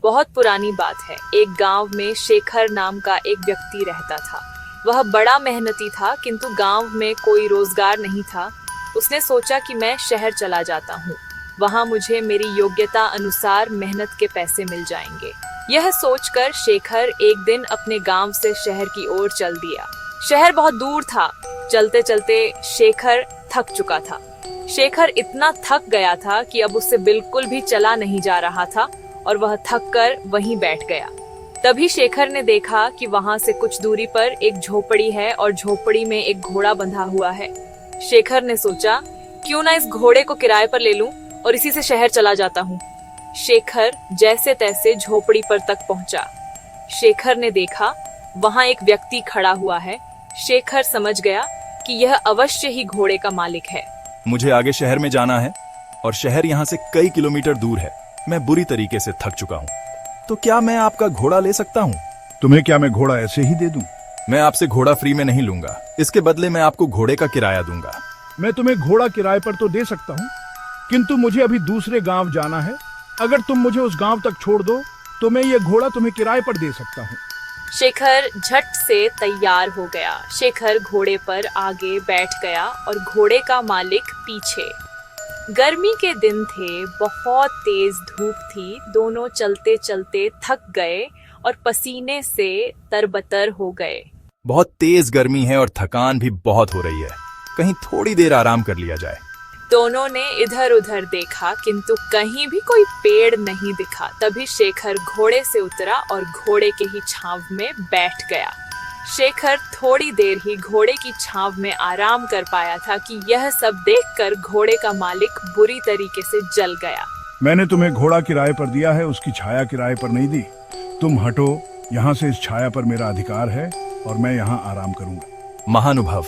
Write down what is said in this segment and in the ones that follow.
बहुत पुरानी बात है। एक गांव में शेखर नाम का एक व्यक्ति रहता था। वह बड़ा मेहनती था, किंतु गांव में कोई रोजगार नहीं था। उसने सोचा कि मैं शहर चला जाता हूँ, वहाँ मुझे मेरी योग्यता अनुसार मेहनत के पैसे मिल जाएंगे। यह सोचकर शेखर एक दिन अपने गांव से शहर की ओर चल दिया। शहर बहुत दूर था। चलते चलते शेखर थक चुका था। शेखर इतना थक गया था कि अब उससे बिल्कुल भी चला नहीं जा रहा था और वह थक कर वहीं बैठ गया। तभी शेखर ने देखा कि वहां से कुछ दूरी पर एक झोपड़ी है और झोपड़ी में एक घोड़ा बंधा हुआ है। शेखर ने सोचा, क्यों ना इस घोड़े को किराए पर ले लूं और इसी से शहर चला जाता हूँ। शेखर जैसे तैसे झोपड़ी पर तक पहुंचा। शेखर ने देखा वहां एक व्यक्ति खड़ा हुआ है। शेखर समझ गया कि यह अवश्य ही घोड़े का मालिक है। मुझे आगे शहर में जाना है और शहर यहाँ से कई किलोमीटर दूर है। मैं बुरी तरीके से थक चुका हूँ, तो क्या मैं आपका घोड़ा ले सकता हूँ? तुम्हें क्या मैं घोड़ा ऐसे ही दे दूं? मैं आपसे घोड़ा फ्री में नहीं लूंगा। इसके बदले मैं आपको घोड़े का किराया दूंगा। मैं तुम्हें घोड़ा किराए पर तो दे सकता हूँ, किंतु मुझे अभी दूसरे गांव जाना है। अगर तुम मुझे उस गांव तक छोड़ दो तो मैं ये घोड़ा तुम्हें किराए पर दे सकता हूँ। शेखर झट से तैयार हो गया। शेखर घोड़े पर आगे बैठ गया और घोड़े का मालिक पीछे। गर्मी के दिन थे, बहुत तेज धूप थी। दोनों चलते चलते थक गए और पसीने से तरबतर हो गए। बहुत तेज गर्मी है और थकान भी बहुत हो रही है। कहीं थोड़ी देर आराम कर लिया जाए। दोनों ने इधर उधर देखा, किंतु कहीं भी कोई पेड़ नहीं दिखा। तभी शेखर घोड़े से उतरा और घोड़े के ही छांव में बैठ गया। शेखर थोड़ी देर ही घोड़े की छांव में आराम कर पाया था कि यह सब देखकर घोड़े का मालिक बुरी तरीके से जल गया। मैंने तुम्हें घोड़ा किराए पर दिया है, उसकी छाया किराए पर नहीं दी। तुम हटो यहाँ से। इस छाया पर मेरा अधिकार है और मैं यहाँ आराम करूंगा। महानुभाव,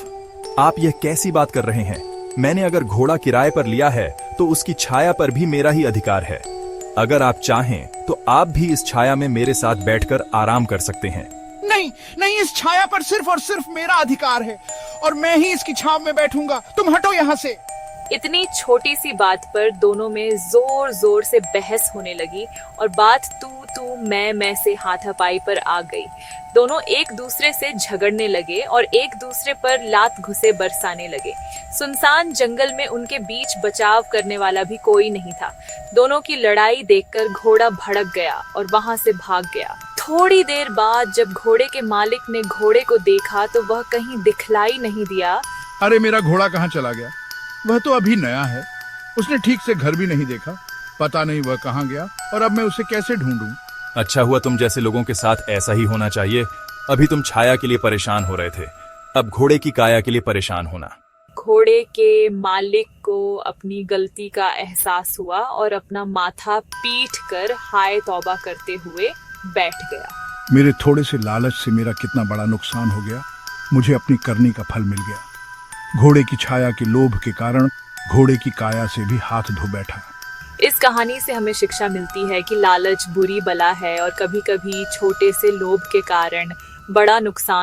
आप यह कैसी बात कर रहे हैं? मैंने अगर घोड़ा किराए पर लिया है तो उसकी छाया पर भी मेरा ही अधिकार है। अगर आप चाहें तो आप भी इस छाया में मेरे साथ बैठकर आराम कर सकते हैं। नहीं नहीं, इस छाया पर सिर्फ और सिर्फ मेरा अधिकार है और मैं ही इसकी छांव में बैठूंगा। तुम हटो यहाँ से। इतनी छोटी सी बात पर दोनों में जोर जोर से बहस होने लगी और बात तू तू मैं से हाथापाई पर आ गई। दोनों एक दूसरे से झगड़ने लगे और एक दूसरे पर लात घुसे बरसाने लगे। सुनसान जंगल में उनके बीच बचाव करने वाला भी कोई नहीं था। दोनों की लड़ाई देखकर घोड़ा भड़क गया और वहां से भाग गया। थोड़ी देर बाद जब घोड़े के मालिक ने घोड़े को देखा तो वह कहीं दिखलाई नहीं दिया। अरे मेरा घोड़ा कहाँ चला गया? वह तो अभी नया है। उसने ठीक से घर भी नहीं देखा। पता नहीं वह कहाँ गया और अब मैं उसे कैसे ढूंढूं? अच्छा हुआ तुम जैसे लोगों के साथ ऐसा ही होना चाहिए। अभी तुम छाया के लिए परेशान हो रहे थे, अब घोड़े की काया के लिए परेशान होना। घोड़े के मालिक को अपनी गलती का एहसास हुआ और अपना माथा पीट कर हाय तौबा करते हुए बैठ गया। मेरे थोड़े से लालच से मेरा कितना बड़ा नुकसान हो गया। मुझे अपनी करनी का फल मिल गया। घोड़े की छाया के लोभ के कारण घोड़े की काया से भी हाथ धो बैठा। इस कहानी से हमें शिक्षा मिलती है कि लालच बुरी बला है और कभी कभी छोटे से लोभ के कारण बड़ा नुकसान